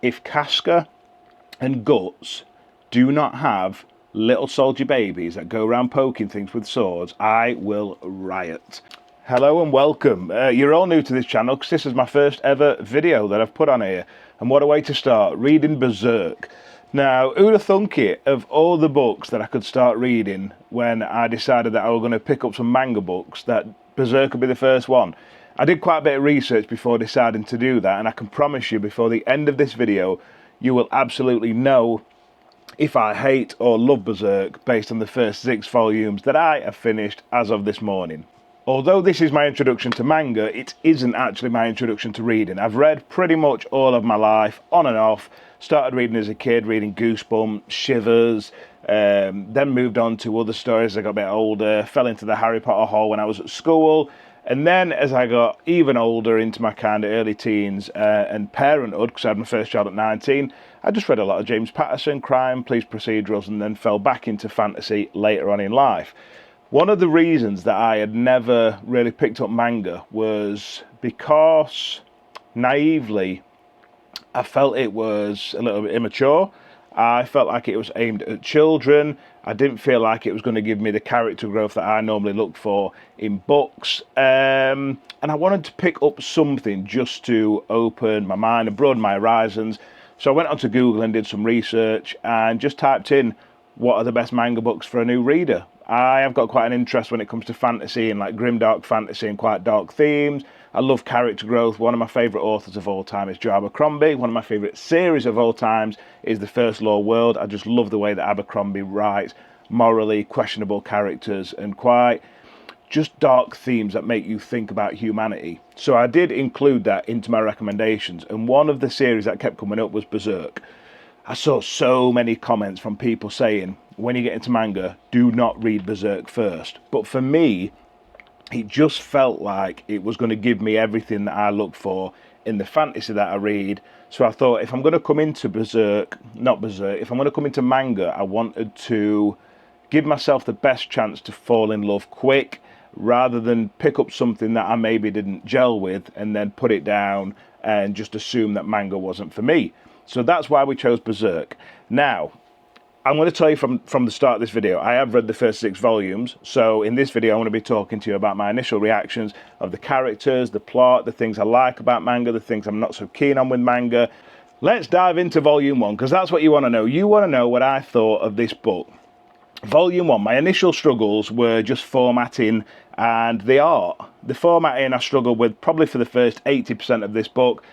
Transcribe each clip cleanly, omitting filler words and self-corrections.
If Casca and Guts do not have little soldier babies that go around poking things with swords, I will riot. Hello and welcome. You're all new to this channel because this is my first ever video that I've put on here. And what a way to start, reading Berserk. Now, who'd have thunk it, of all the books that I could start reading when I decided that I was going to pick up some manga books, that Berserk would be the first one. I did quite a bit of research before deciding to do that, and I can promise you before the end of this video, you will absolutely know if I hate or love Berserk based on the first 6 volumes that I have finished as of this morning. Although this is my introduction to manga, it isn't actually my introduction to reading. I've read pretty much all of my life, on and off. Started reading as a kid, reading Goosebumps, Shivers, then moved on to other stories as I got a bit older, fell into the Harry Potter hole when I was at school, and then as I got even older, into my kind of early teens and parenthood, because I had my first child at 19, I just read a lot of James Patterson, crime, police procedurals, and then fell back into fantasy later on in life. One of the reasons that I had never really picked up manga was because, naively, I felt it was a little bit immature. I felt like it was aimed at children. I didn't feel like it was going to give me the character growth that I normally look for in books. And I wanted to pick up something just to open my mind and broaden my horizons. So I went onto Google and did some research and just typed in, what are the best manga books for a new reader? I have got quite an interest when it comes to fantasy and like grimdark fantasy and quite dark themes. I love character growth. One of my favourite authors of all time is Joe Abercrombie. One of my favourite series of all times is The First Law World. I just love the way that Abercrombie writes morally questionable characters and quite just dark themes that make you think about humanity. So I did include that into my recommendations, and one of the series that kept coming up was Berserk. I saw so many comments from people saying, when you get into manga, do not read Berserk first. But for me, it just felt like it was going to give me everything that I look for in the fantasy that I read. So I thought, if I'm going to come into if I'm going to come into manga, I wanted to give myself the best chance to fall in love quick, rather than pick up something that I maybe didn't gel with and then put it down and just assume that manga wasn't for me. So that's why we chose Berserk. Now, I'm going to tell you from the start of this video, I have read the first 6 volumes. So in this video, I'm going to be talking to you about my initial reactions of the characters, the plot, the things I like about manga, the things I'm not so keen on with manga. Let's dive into volume 1, because that's what you want to know. You want to know what I thought of this book. Volume 1, my initial struggles were just formatting and the art. The formatting I struggled with probably for the first 80% of this book.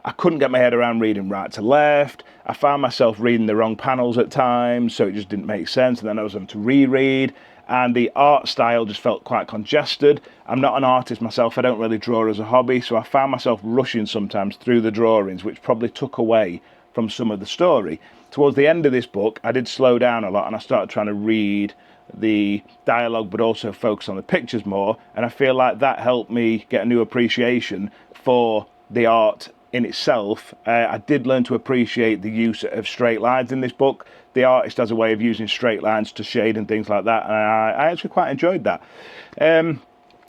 I couldn't get my head around reading right to left. I found myself reading the wrong panels at times, so it just didn't make sense, and then I was having to reread, and the art style just felt quite congested. I'm not an artist myself, I don't really draw as a hobby, so I found myself rushing sometimes through the drawings, which probably took away from some of the story. Towards the end of this book, I did slow down a lot, and I started trying to read the dialogue but also focus on the pictures more, and I feel like that helped me get a new appreciation for the art in itself. I did learn to appreciate the use of straight lines in this book. The artist has a way of using straight lines to shade and things like that, and I actually quite enjoyed that.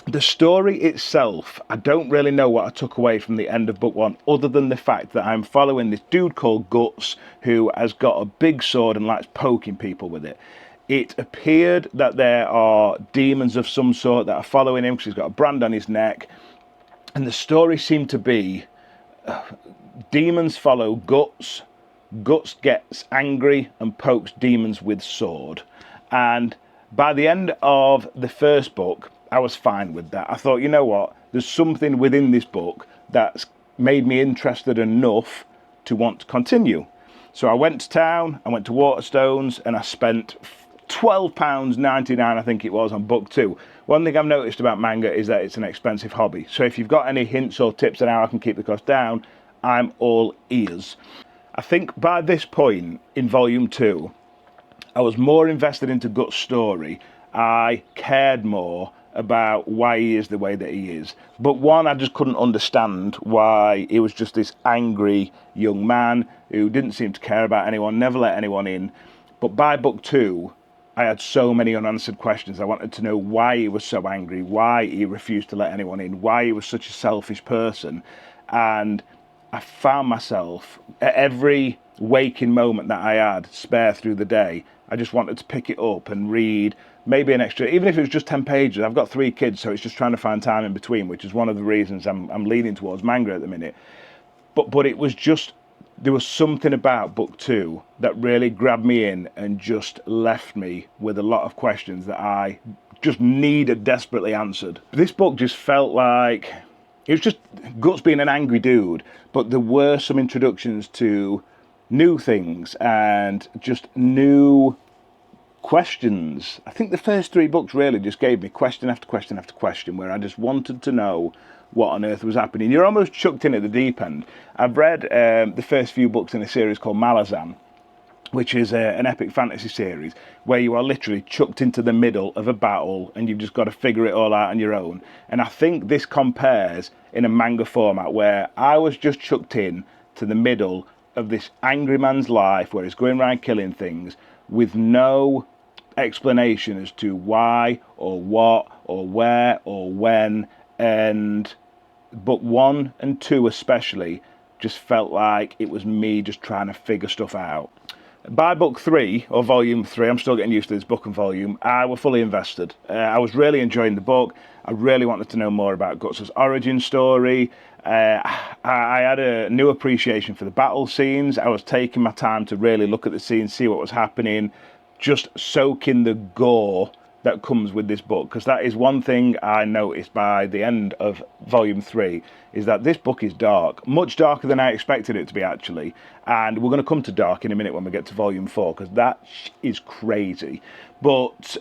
The story itself, I don't really know what I took away from the end of book 1, other than the fact that I'm following this dude called Guts, who has got a big sword and likes poking people with it. It appeared that there are demons of some sort that are following him because he's got a brand on his neck, and the story seemed to be demons follow Guts. Guts gets angry and pokes demons with sword. And by the end of the first book, I was fine with that. I thought, you know what? There's something within this book that's made me interested enough to want to continue. So I went to town, I went to Waterstones, and I spent £12.99, I think it was, on book 2. One thing I've noticed about manga is that it's an expensive hobby. So if you've got any hints or tips on how I can keep the cost down, I'm all ears. I think by this point in volume 2, I was more invested into Guts' story. I cared more about why he is the way that he is. But one, I just couldn't understand why he was just this angry young man who didn't seem to care about anyone, never let anyone in. But by book 2, I had so many unanswered questions. I wanted to know why he was so angry, why he refused to let anyone in, why he was such a selfish person. And I found myself at every waking moment that I had spare through the day, I just wanted to pick it up and read maybe an extra, even if it was just 10 pages. I've got 3 kids, so it's just trying to find time in between, which is one of the reasons I'm leaning towards manga at the minute. But it was just, there was something about book 2 that really grabbed me in and just left me with a lot of questions that I just needed desperately answered. This book just felt like, it was just Guts being an angry dude, but there were some introductions to new things and just new questions. I think the first 3 books really just gave me question after question after question, where I just wanted to know what on earth was happening. You're almost chucked in at the deep end. I've read the first few books in a series called Malazan, which is an epic fantasy series where you are literally chucked into the middle of a battle and you've just got to figure it all out on your own. And I think this compares in a manga format, where I was just chucked in to the middle of this angry man's life where he's going around killing things with no explanation as to why or what or where or when. And book 1 and 2 especially just felt like it was me just trying to figure stuff out. By book 3, or volume 3, I'm still getting used to this book and volume, I was fully invested. I was really enjoying the book. I really wanted to know more about Guts' origin story. I had a new appreciation for the battle scenes. I was taking my time to really look at the scenes, see what was happening, just soak in the gore that comes with this book, because that is one thing I noticed by the end of volume 3, is that this book is dark, much darker than I expected it to be, actually. And we're going to come to dark in a minute when we get to volume 4, because that is crazy. But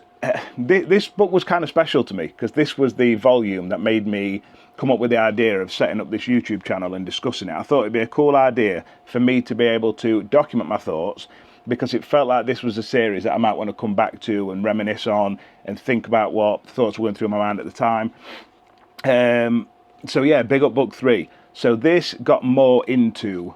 this book was kind of special to me, because this was the volume that made me come up with the idea of setting up this YouTube channel and discussing it. I thought it'd be a cool idea for me to be able to document my thoughts, because it felt like this was a series that I might want to come back to and reminisce on and think about what thoughts were going through my mind at the time. So yeah, big up book 3. So this got more into,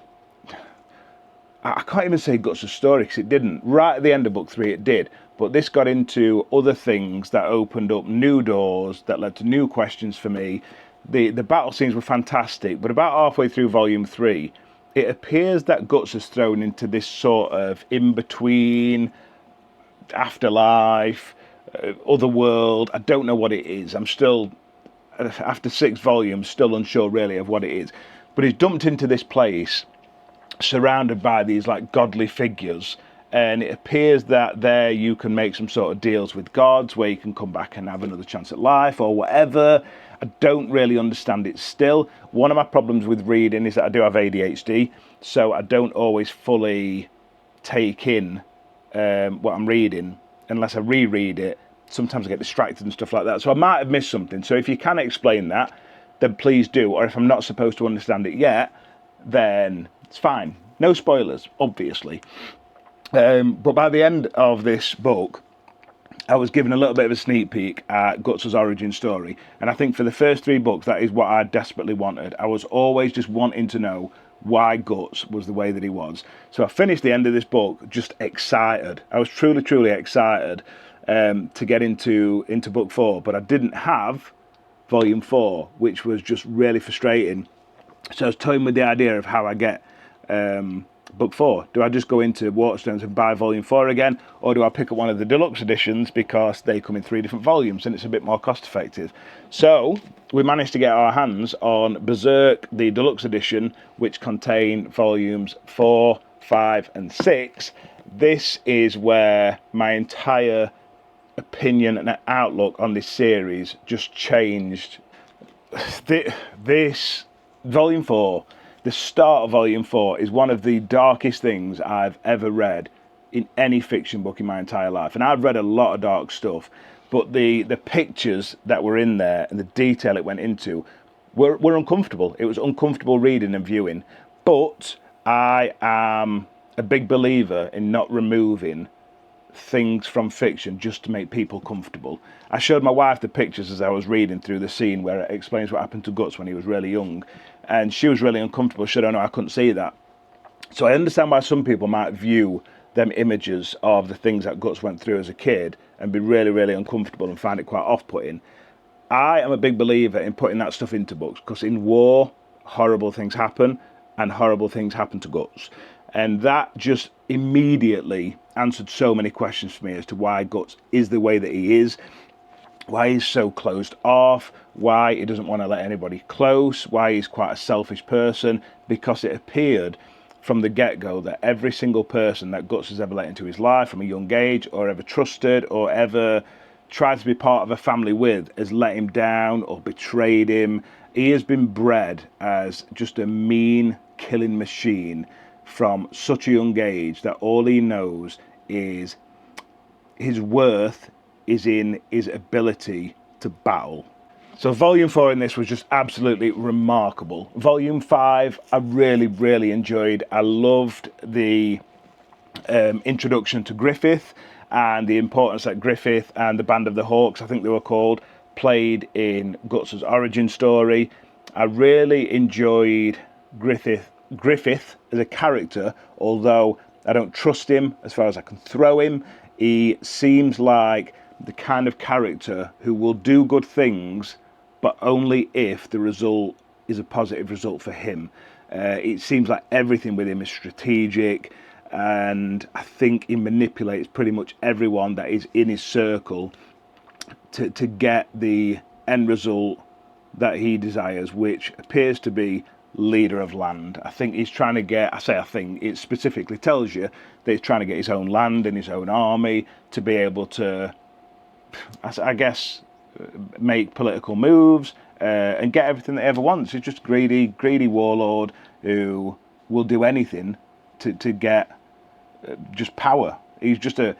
I can't even say Guts' story, because it didn't. Right at the end of book 3 it did, but this got into other things that opened up new doors, that led to new questions for me. The battle scenes were fantastic, but about halfway through volume 3, it appears that Guts is thrown into this sort of in-between, afterlife, other world. I don't know what it is. I'm still, after 6 volumes, still unsure really of what it is. But he's dumped into this place, surrounded by these like godly figures, and it appears that there you can make some sort of deals with gods, where you can come back and have another chance at life or whatever. I don't really understand it still. One of my problems with reading is that I do have ADHD, so I don't always fully take in what I'm reading unless I reread it. Sometimes I get distracted and stuff like that, so I might have missed something. So if you can explain that, then please do. Or if I'm not supposed to understand it yet, then it's fine. No spoilers, obviously. But by the end of this book, I was given a little bit of a sneak peek at Guts' origin story. And I think for the first 3 books, that is what I desperately wanted. I was always just wanting to know why Guts was the way that he was. So I finished the end of this book just excited. I was truly, truly excited to get into book 4. But I didn't have volume 4, which was just really frustrating. So I was toying with the idea of how I get book 4. Do I just go into Waterstones and buy volume 4 again, or do I pick up one of the deluxe editions because they come in 3 different volumes and it's a bit more cost effective? So we managed to get our hands on Berserk, the deluxe edition, which contain volumes 4, 5 and 6. This is where my entire opinion and outlook on this series just changed. This volume 4, the start of volume 4, is one of the darkest things I've ever read in any fiction book in my entire life. And I've read a lot of dark stuff, but the pictures that were in there and the detail it went into were uncomfortable. It was uncomfortable reading and viewing. But I am a big believer in not removing things from fiction just to make people comfortable. I showed my wife the pictures as I was reading through the scene where it explains what happened to Guts when he was really young, and she was really uncomfortable. She said, "Oh no, I couldn't see that." So I understand why some people might view them images of the things that Guts went through as a kid and be really, really uncomfortable and find it quite off-putting. I am a big believer in putting that stuff into books, because in war, horrible things happen, and horrible things happen to Guts. And that just immediately answered so many questions for me as to why Guts is the way that he is, why he's so closed off, why he doesn't want to let anybody close, why he's quite a selfish person, because it appeared from the get-go that every single person that Guts has ever let into his life from a young age, or ever trusted, or ever tried to be part of a family with, has let him down or betrayed him. He has been bred as just a mean killing machine from such a young age that all he knows is his worth is in his ability to battle. So volume 4 in this was just absolutely remarkable. Volume 5 I really enjoyed. I loved the introduction to Griffith and the importance that Griffith and the Band of the Hawks, I think they were called, played in Guts' origin story. I really enjoyed Griffith as a character, although I don't trust him as far as I can throw him. He seems like the kind of character who will do good things, but only if the result is a positive result for him. It seems like everything with him is strategic, and I think he manipulates pretty much everyone that is in his circle to get the end result that he desires, which appears to be leader of land. I think he's trying to get, I say I think, it specifically tells you that he's trying to get his own land and his own army to be able to, I guess, make political moves and get everything that he ever wants. He's just greedy warlord who will do anything to get just power. He's just a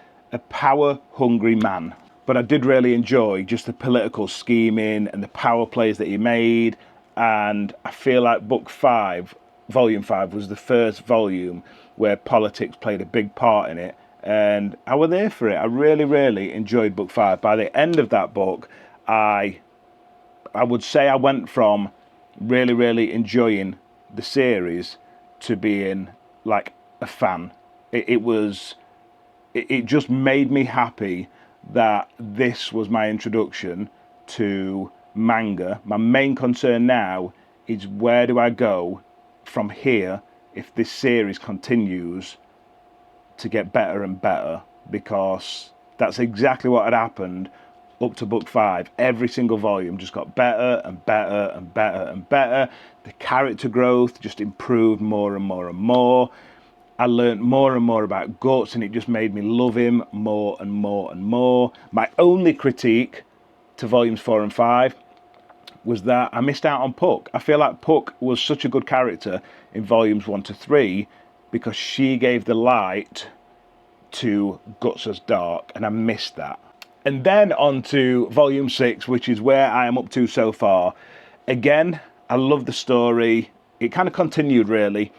power-hungry man. But I did really enjoy just the political scheming and the power plays that he made. And I feel like Book 5, Volume 5, was the first volume where politics played a big part in it. And I was there for it. I really enjoyed Book 5. By the end of that book, I would say I went from really enjoying the series to being like a fan. It just made me happy that this was my introduction to manga. My main concern now is where do I go from here if this series continues to get better and better, because that's exactly what had happened up to Book 5. Every single volume just got better and better and better and better. The character growth just improved more and more and more. I learned more and more about Guts, and it just made me love him more and more and more. My only critique to volumes 4 and 5 was that I missed out on Puck. I feel like Puck was such a good character in volumes 1 to 3 because she gave the light to Guts' dark, and I missed that. And then on to volume 6, which is where I am up to so far. Again, I love the story. It kind of continued really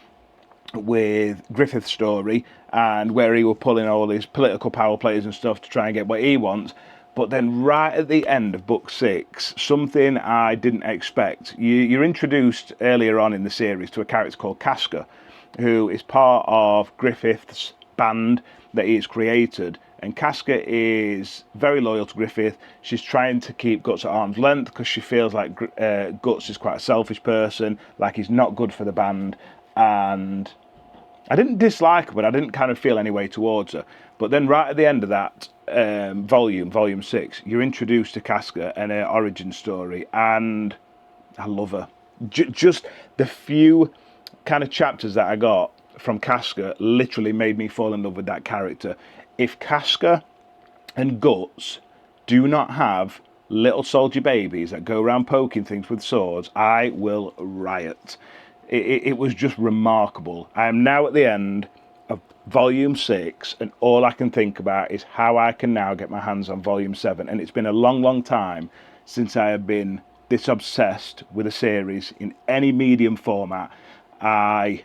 with Griffith's story, and where he were pulling all his political power plays and stuff to try and get what he wants. But then right at the end of Book 6, something I didn't expect. You're introduced earlier on in the series to a character called Casca, who is part of Griffith's band that he has created. And Casca is very loyal to Griffith. She's trying to keep Guts at arm's length because she feels like Guts is quite a selfish person, like he's not good for the band. And I didn't dislike her, but I didn't kind of feel any way towards her. But then right at the end of that volume 6, you're introduced to Casca and her origin story, and I love her. Just the few kind of chapters that I got from Casca literally made me fall in love with that character. If Casca and Guts do not have little soldier babies that go around poking things with swords, I will riot. It was just remarkable. I am now at the end of volume 6, and all I can think about is how I can now get my hands on volume 7. And it's been a long time since I have been this obsessed with a series in any medium format. I'm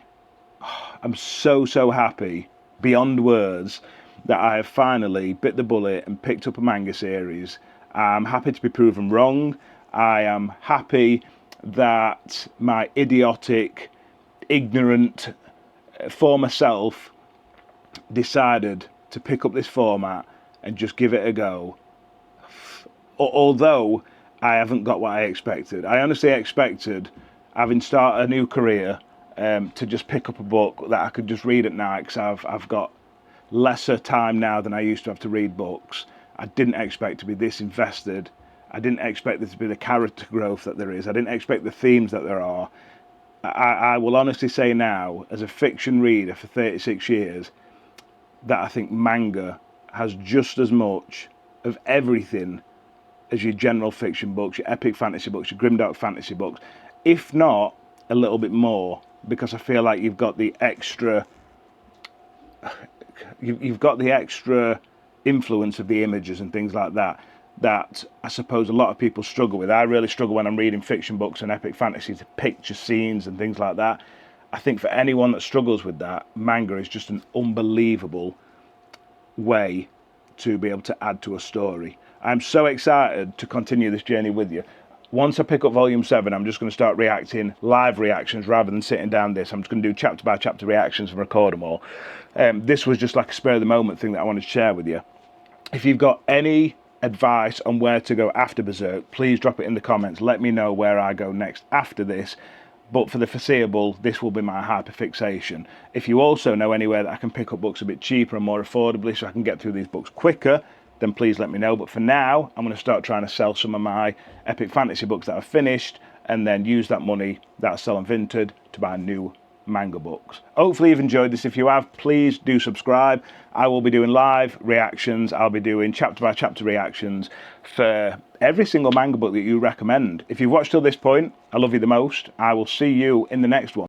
so happy beyond words that I have finally bit the bullet and picked up a manga series. I'm happy to be proven wrong. I am happy that my idiotic, ignorant former self decided to pick up this format and just give it a go. Although I haven't got what I expected. I honestly expected, having started a new career, to just pick up a book that I could just read at night, because I've got lesser time now than I used to have to read books. I didn't expect to be this invested. I didn't expect there to be the character growth that there is. I didn't expect the themes that there are. I will honestly say now, as a fiction reader for 36 years, that I think manga has just as much of everything as your general fiction books, your epic fantasy books, your grimdark fantasy books, if not a little bit more, because I feel like you've got the extra influence of the images and things like that I suppose a lot of people struggle with. I really struggle when I'm reading fiction books and epic fantasy to picture scenes and things like that. I think for anyone that struggles with that, manga is just an unbelievable way to be able to add to a story. I'm so excited to continue this journey with you. Once I pick up volume 7, I'm just going to start reacting, live reactions, rather than sitting down this. I'm just going to do chapter by chapter reactions and record them all. This was just like a spur of the moment thing that I wanted to share with you. If you've got any advice on where to go after Berserk, please drop it in the comments. Let me know where I go next after this. But for the foreseeable, this will be my hyperfixation. If you also know anywhere that I can pick up books a bit cheaper and more affordably so I can get through these books quicker, then please let me know. But for now, I'm going to start trying to sell some of my epic fantasy books that I've finished, and then use that money that I sell unfiltered to buy new manga books. Hopefully you've enjoyed this. If you have, please do subscribe. I will be doing live reactions. I'll be doing chapter by chapter reactions for every single manga book that you recommend. If you've watched till this point, I love you the most. I will see you in the next one.